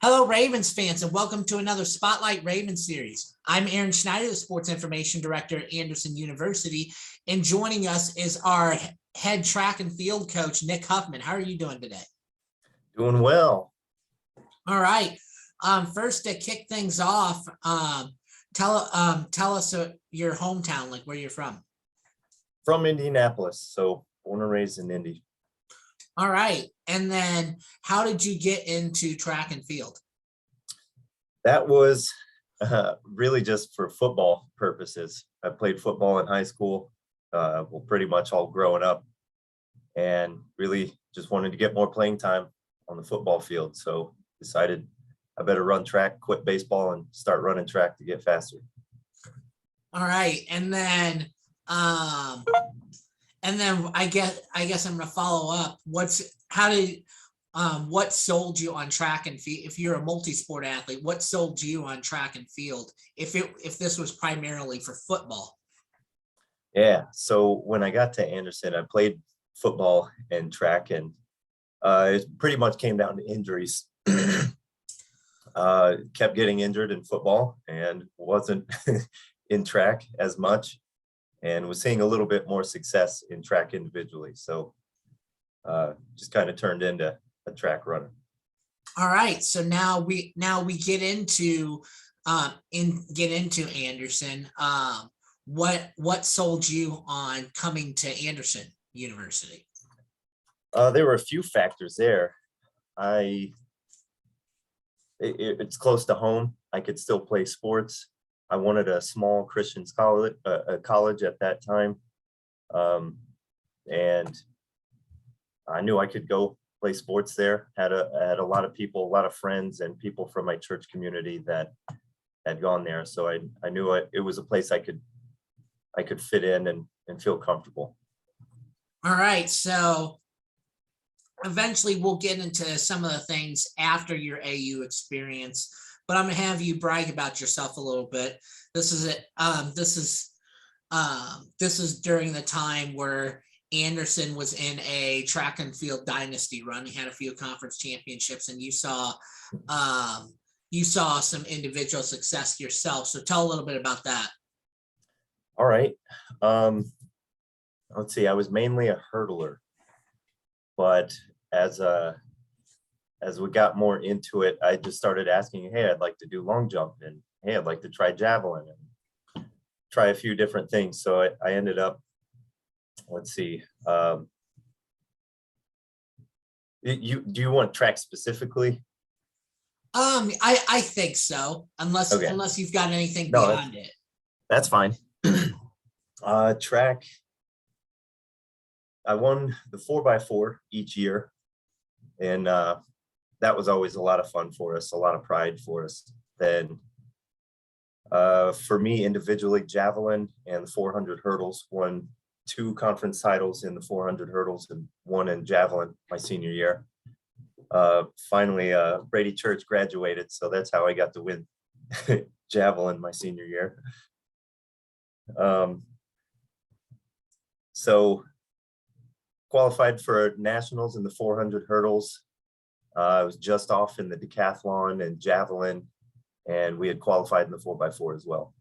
Hello, Ravens fans, and welcome to another Spotlight Ravens series. I'm Aaron Schneider, the Sports Information Director at Anderson University, and joining us is our head track and field coach, Nick Huffman. How are you doing today? Doing well. All right. First, to kick things off, tell us your hometown, like where you're from. From Indianapolis, so born and raised in Indy. All right. And then how did you get into track and field? That was really just for football purposes. I played football in high school, pretty much all growing up, and really just wanted to get more playing time on the football field. So decided I better run track, quit baseball, and start running track to get faster. All right. And then I guess I'm gonna follow up. What sold you on track and field? If you're a multi-sport athlete, what sold you on track and field? If this was primarily for football? Yeah. So when I got to Anderson, I played football and track, and it pretty much came down to injuries. Kept getting injured in football and wasn't in track as much, and was seeing a little bit more success in track individually. So just kind of turned into a track runner. All right. So now we get into Anderson. What sold you on coming to Anderson University? There were a few factors there. It's close to home. I could still play sports. I wanted a small Christian college at that time, and I knew I could go play sports there. Had a lot of people, a lot of friends, and people from my church community that had gone there. So I knew it was a place I could fit in and feel comfortable. All right. So eventually we'll get into some of the things after your AU experience, but I'm gonna have you brag about yourself a little bit. This is it. This is during the time where Anderson was in a track and field dynasty run. He had a few conference championships, and you saw some individual success yourself. So tell a little bit about that. All right. Let's see. I was mainly a hurdler, but as we got more into it, I just started asking, hey, I'd like to do long jump, and hey, I'd like to try javelin, and try a few different things. So I ended up, let's see. Do you want track specifically? I think so, unless you've got anything beyond it. That's fine. Track. I won the 4x4 each year, and that was always a lot of fun for us, a lot of pride for us. Then for me individually, javelin and the 400 hurdles, won 2 conference titles in the 400 hurdles and 1 in javelin my senior year. Finally, Brady Church graduated, so that's how I got to win javelin my senior year. So qualified for nationals in the 400 hurdles. I was just off in the decathlon and javelin, and we had qualified in the 4x4 as well.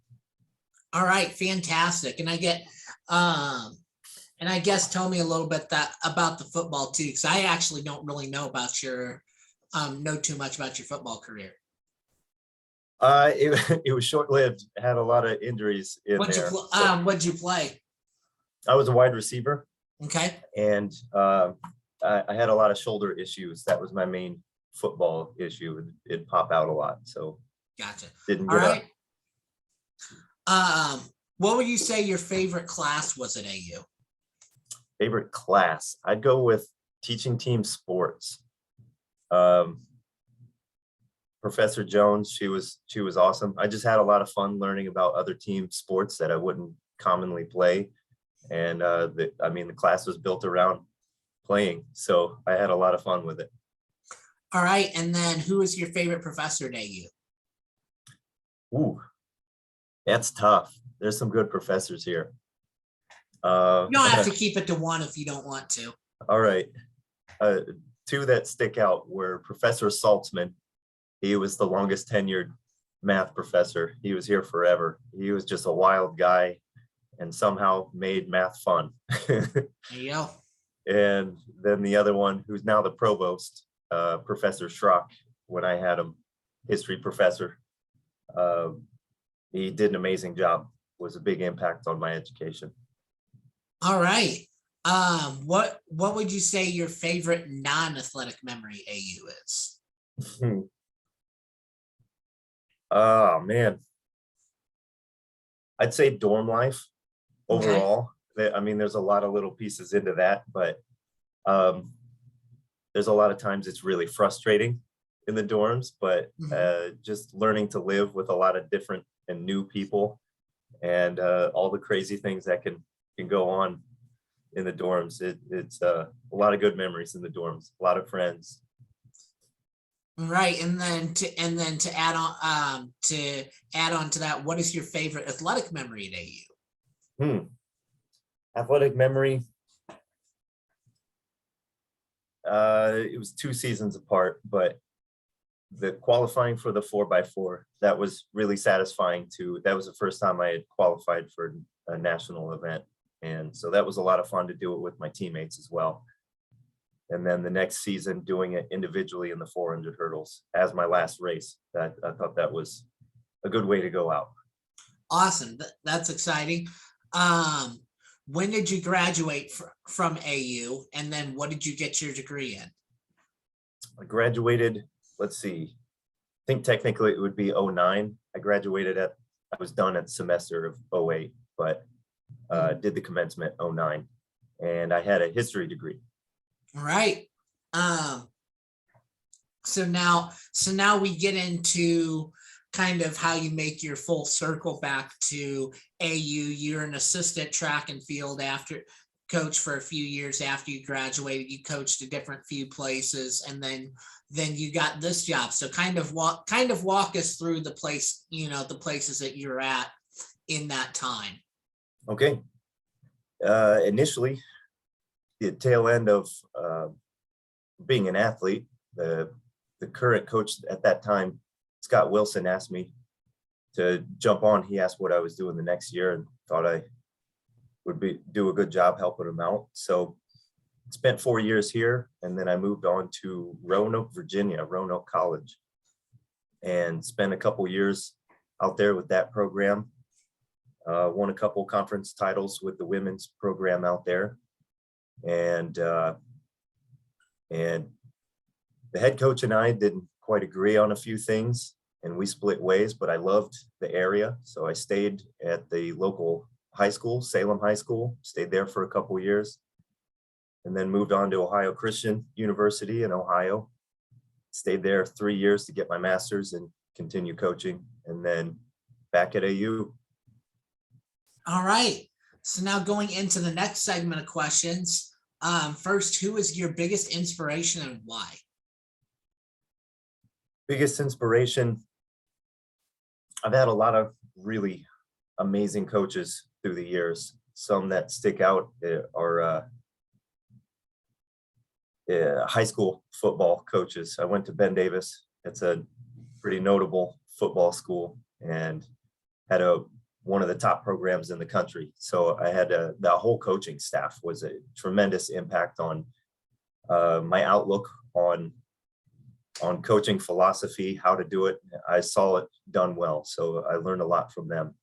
All right, fantastic. And I guess tell me a little bit about the football too, because I actually don't really know about know too much about your football career. It was short-lived. Had a lot of injuries in there. What'd you play? I was a wide receiver. Okay. And I had a lot of shoulder issues. That was my main football issue. It'd pop out a lot, so gotcha. Didn't get up. What would you say your favorite class was at AU? Favorite class? I'd go with teaching team sports. Professor Jones, she was awesome. I just had a lot of fun learning about other team sports that I wouldn't commonly play, and the class was built around playing, so I had a lot of fun with it. All right, and then who is your favorite professor at AU? Ooh, that's tough. There's some good professors here. You don't have to keep it to one if you don't want to. All right. 2 that stick out were Professor Saltzman He was the longest tenured math professor. He was here forever. He was just a wild guy and somehow made math fun. There you go. And then the other one, who's now the provost, Professor Schrock, when I had him, history professor, he did an amazing job, was a big impact on my education. All right. What would you say your favorite non-athletic memory AU is? Oh man, I'd say dorm life overall. I mean, there's a lot of little pieces into that, but there's a lot of times it's really frustrating in the dorms, but just learning to live with a lot of different and new people and all the crazy things that can go on in the dorms. It's a lot of good memories in the dorms, a lot of friends. Right, and then to add on to that, what is your favorite athletic memory at AU? Athletic memory. It was 2 seasons apart, but the qualifying for the 4x4, that was really satisfying too. That was the first time I had qualified for a national event. And so that was a lot of fun to do it with my teammates as well. And then the next season doing it individually in the 400 hurdles as my last race. I thought that was a good way to go out. Awesome. That's exciting. When did you graduate from AU, and then what did you get your degree in? I graduated, let's see, I think technically it would be 09. I was done at the semester of 08, but did the commencement 09, and I had a history degree. All right. So now we get into kind of how you make your full circle back to AU. You're an assistant track and field coach for a few years after you graduated. You coached a different few places, and then you got this job. So kind of walk us through the places that you're at in that time. Okay. Initially, the tail end of being an athlete, the current coach at that time, Scott Wilson, asked me to jump on. He asked what I was doing the next year and thought I would do a good job helping him out. So spent 4 years here, and then I moved on to Roanoke, Virginia, Roanoke College, and spent a couple years out there with that program. Won a couple conference titles with the women's program out there, and the head coach and I didn't quite agree on a few things, and we split ways, but I loved the area. So I stayed at the local high school, Salem High School, stayed there for a couple years, and then moved on to Ohio Christian University in Ohio. Stayed there 3 years to get my master's and continue coaching, and then back at AU. All right. So now going into the next segment of questions. First, who is your biggest inspiration and why? Biggest inspiration, I've had a lot of really amazing coaches through the years. Some that stick out are high school football coaches. I went to Ben Davis. It's a pretty notable football school, and had one of the top programs in the country. So I had the whole coaching staff was a tremendous impact on my outlook on coaching philosophy, how to do it. I saw it done well, so I learned a lot from them.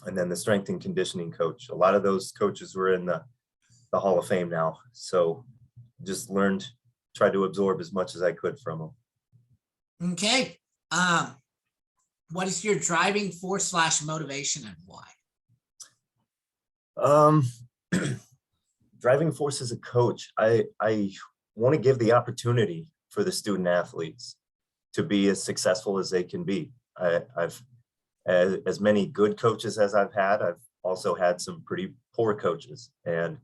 And then the strength and conditioning coach, a lot of those coaches were in the Hall of Fame now, so just tried to absorb as much as I could from them. Okay. What is your driving force / motivation and why? Driving force as a coach, I want to give the opportunity for the student athletes to be as successful as they can be. I've as many good coaches as I've had, I've also had some pretty poor coaches, and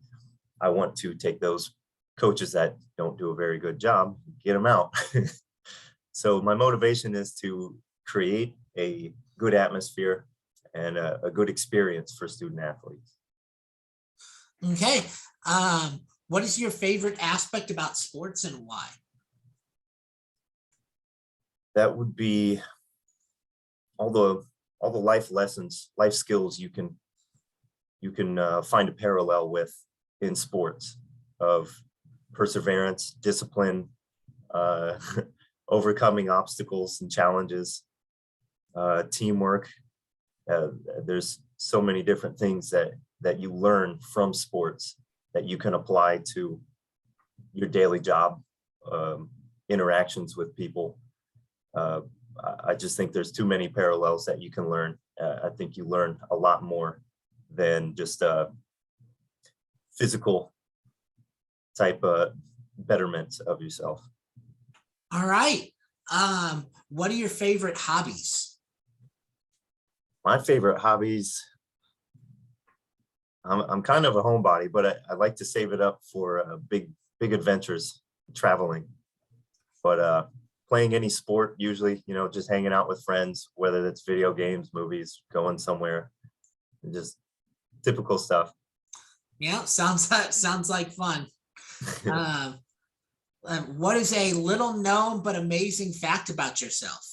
I want to take those coaches that don't do a very good job, get them out. So my motivation is to create a good atmosphere and a good experience for student athletes. Okay. What is your favorite aspect about sports and why? That would be all the life lessons, life skills you can find a parallel with in sports, of perseverance, discipline, overcoming obstacles and challenges, teamwork. There's so many different things that you learn from sports that you can apply to your daily job, interactions with people. I just think there's too many parallels that you can learn. I think you learn a lot more than just physical type of betterment of yourself. All right. What are your favorite hobbies? My favorite hobbies, I'm kind of a homebody, but I like to save it up for big adventures, traveling. But playing any sport, usually, just hanging out with friends, whether it's video games, movies, going somewhere, just typical stuff. Yeah, sounds like fun. What is a little known but amazing fact about yourself?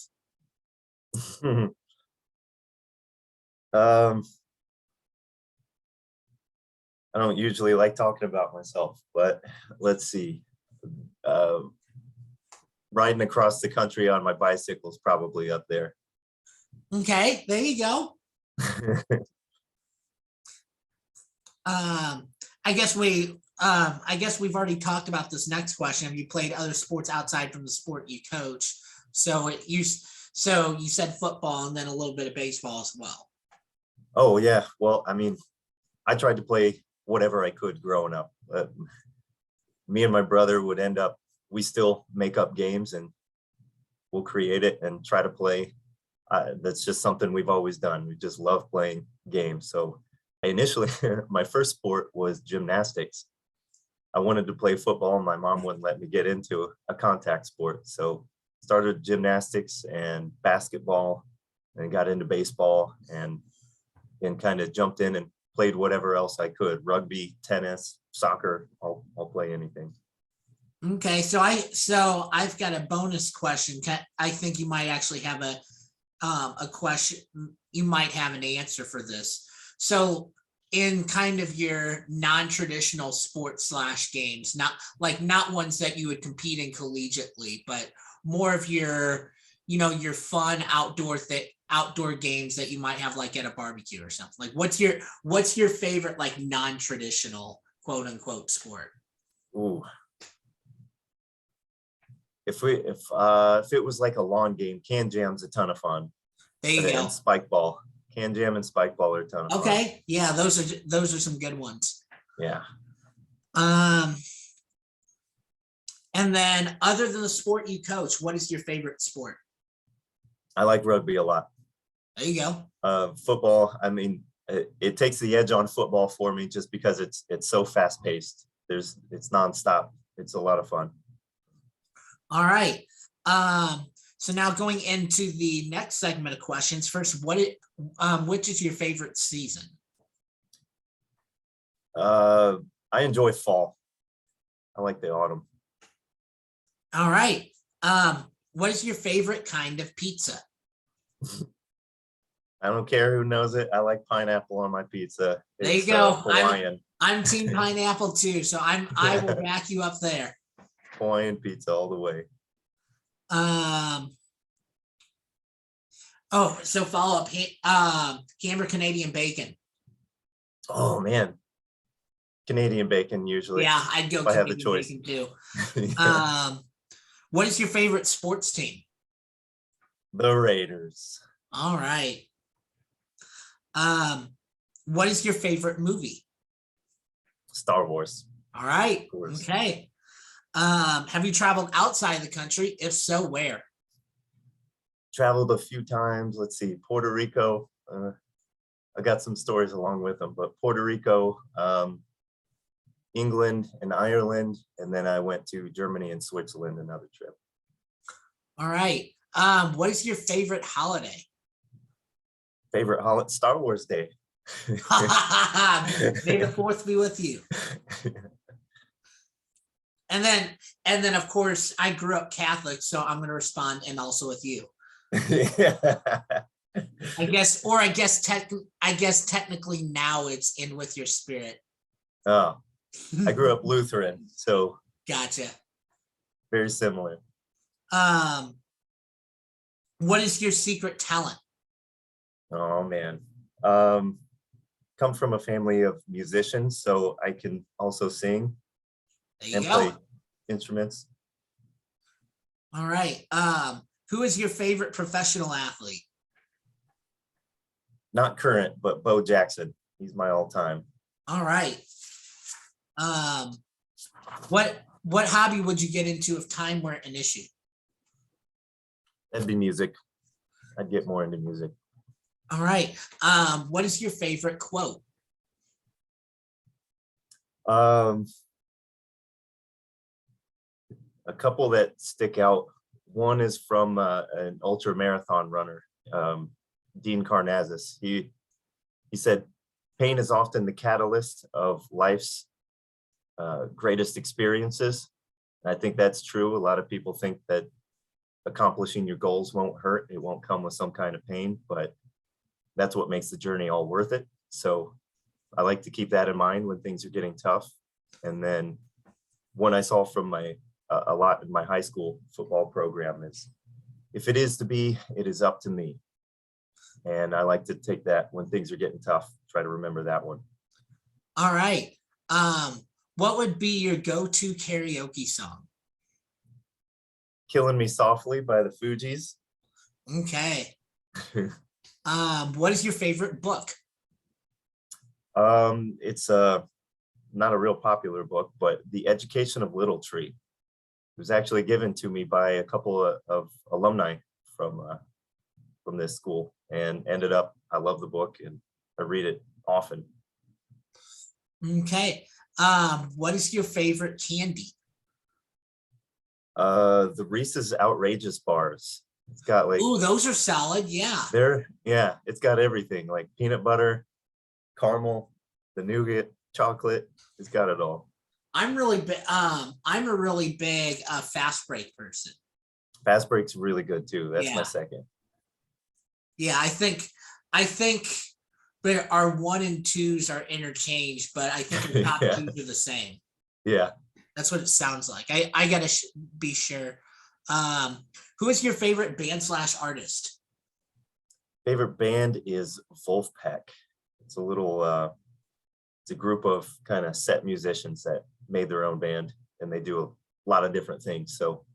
I don't usually like talking about myself, but let's see. Riding across the country on my bicycle is probably up there. Okay, there you go. I guess we've already talked about this next question. Have you played other sports outside from the sport you coach? So you said football and then a little bit of baseball as well. Oh yeah, well, I mean, I tried to play whatever I could growing up. Me and my brother would we still make up games and we'll create it and try to play. That's just something we've always done. We just love playing games. So initially, my first sport was gymnastics. I wanted to play football and my mom wouldn't let me get into a contact sport. So started gymnastics and basketball and got into baseball and kind of jumped in and played whatever else I could. Rugby, tennis, soccer, I'll play anything. Okay, so I've got a bonus question. I think you might actually have a question. You might have an answer for this. So in kind of your non-traditional sports / games, not ones that you would compete in collegiately, but more of your fun outdoor games that you might have like at a barbecue or something. Like what's your favorite like non-traditional quote unquote sport? Ooh. If it was like a lawn game, can jam's a ton of fun. There you go. And spike ball. Can jam and spike ball are a ton of fun. Okay. Yeah, those are some good ones. Yeah. And then other than the sport you coach, what is your favorite sport? I like rugby a lot. There you go. Football, I mean, it takes the edge on football for me just because it's so fast paced. It's nonstop. It's a lot of fun. All right. So now going into the next segment of questions. First, which is your favorite season? I enjoy fall. I like the autumn. All right. What is your favorite kind of pizza? I don't care who knows it. I like pineapple on my pizza. There you go. Hawaiian. I'm team pineapple too, so I will back you up there. Hawaiian pizza all the way. So follow up. Ham or Canadian bacon? Oh man, Canadian bacon usually. Yeah, I'd go Canadian bacon too. Yeah. What is your favorite sports team? The Raiders. All right. What is your favorite movie? Star Wars. All right. Okay. Have you traveled outside the country? If so, where? Traveled a few times. Let's see, Puerto Rico. I got some stories along with them, but Puerto Rico, England and Ireland, and then I went to Germany and Switzerland another trip. All right. What is your favorite holiday? Favorite holiday? Star Wars Day. May the 4th be with you. And then of course I grew up Catholic, so I'm going to respond and also with you. I guess, or I guess technically now it's in with your spirit. Oh, I grew up Lutheran, so Gotcha. very similar. What is your secret talent? Oh man. Come from a family of musicians, so I can also sing There you and go. play instruments. All right. Who is your favorite professional athlete? Not current, but Bo Jackson. He's my all-time. All right. What hobby would you get into if time weren't an issue? That'd be music. I'd get more into music. All right. What is your favorite quote? A couple that stick out. One is from an ultra marathon runner, Dean Karnazes. He said, "Pain is often the catalyst of life's greatest experiences." And I think that's true. A lot of people think that accomplishing your goals won't hurt. It won't come with some kind of pain, but that's what makes the journey all worth it. So I like to keep that in mind when things are getting tough. And then one I saw from a lot in my high school football program is, "If it is to be, it is up to me." And I like to take that when things are getting tough, try to remember that one. All right. What would be your go-to karaoke song? "Killing Me Softly" by the Fugees. Okay. What is your favorite book? It's not a real popular book, but The Education of Little Tree. It was actually given to me by a couple of alumni from this school, and ended up, I love the book and I read it often. Okay. What is your favorite candy? The Reese's Outrageous bars. It's got like, Ooh, those are solid. Yeah. it's got everything, like peanut butter, caramel, the nougat, chocolate. It's got it all. I'm a really big fast break person. Fast Break's really good too. That's my Yeah. second. Yeah, I think there are 1 and 2s are interchanged, but I think the top Yeah. 2s are the same. Yeah. That's what it sounds like. I gotta be sure. Who is your favorite band / artist? Favorite band is Wolfpack. It's it's a group of kind of set musicians that made their own band, and they do a lot of different things. So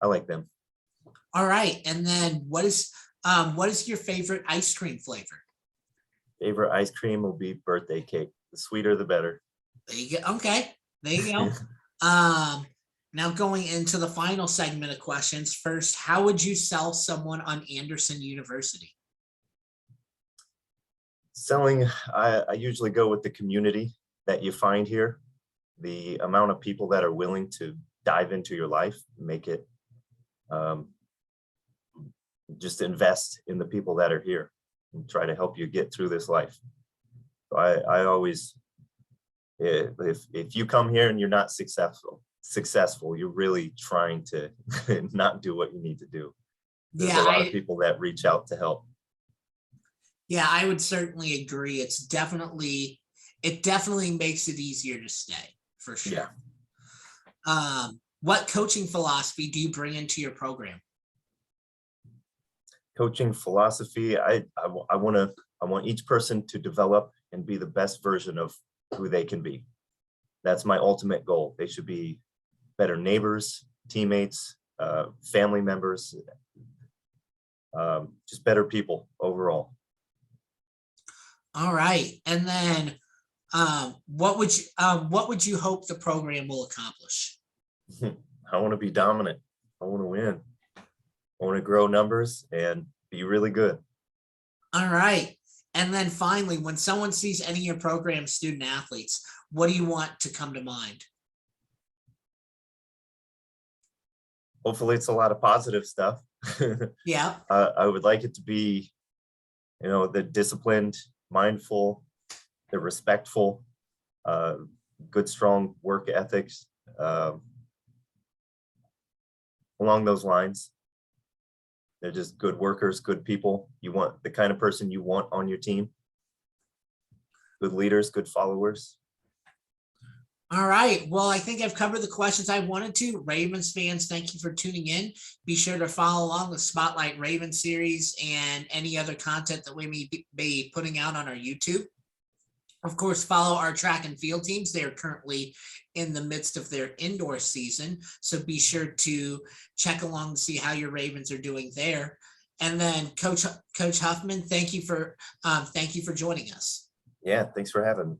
I like them. All right, and then what is your favorite ice cream flavor? Favorite ice cream will be birthday cake. The sweeter, the better. There you go. Okay, there you go. Now going into the final segment of questions. First, how would you sell someone on Anderson University? Selling, I usually go with the community that you find here, the amount of people that are willing to dive into your life, make it, just invest in the people that are here and try to help you get through this life. So I always, if you come here and you're not successful, you're really trying to not do what you need to do. There's a lot of people that reach out to help. Yeah, I would certainly agree. It definitely makes it easier to stay, for sure. Yeah. What coaching philosophy do you bring into your program? Coaching philosophy, I want each person to develop and be the best version of who they can be. That's my ultimate goal. They should be better neighbors, teammates, family members, just better people overall. All right, and then what would you hope the program will accomplish? I want to be dominant. I want to win. I want to grow numbers and be really good. All right, and then finally, when someone sees any of your program student athletes, what do you want to come to mind? Hopefully it's a lot of positive stuff. Yeah. I would like it to be, the disciplined, mindful, the respectful, good, strong work ethics, Along those lines, they're just good workers, good people. You want the kind of person you want on your team. Good leaders, good followers. All right. Well, I think I've covered the questions I wanted to. Ravens fans, thank you for tuning in. Be sure to follow along the Spotlight Ravens series and any other content that we may be putting out on our YouTube. Of course, follow our track and field teams. They are currently in the midst of their indoor season, so be sure to check along to see how your Ravens are doing there. And then, Coach Huffman, thank you for joining us. Yeah, thanks for having me.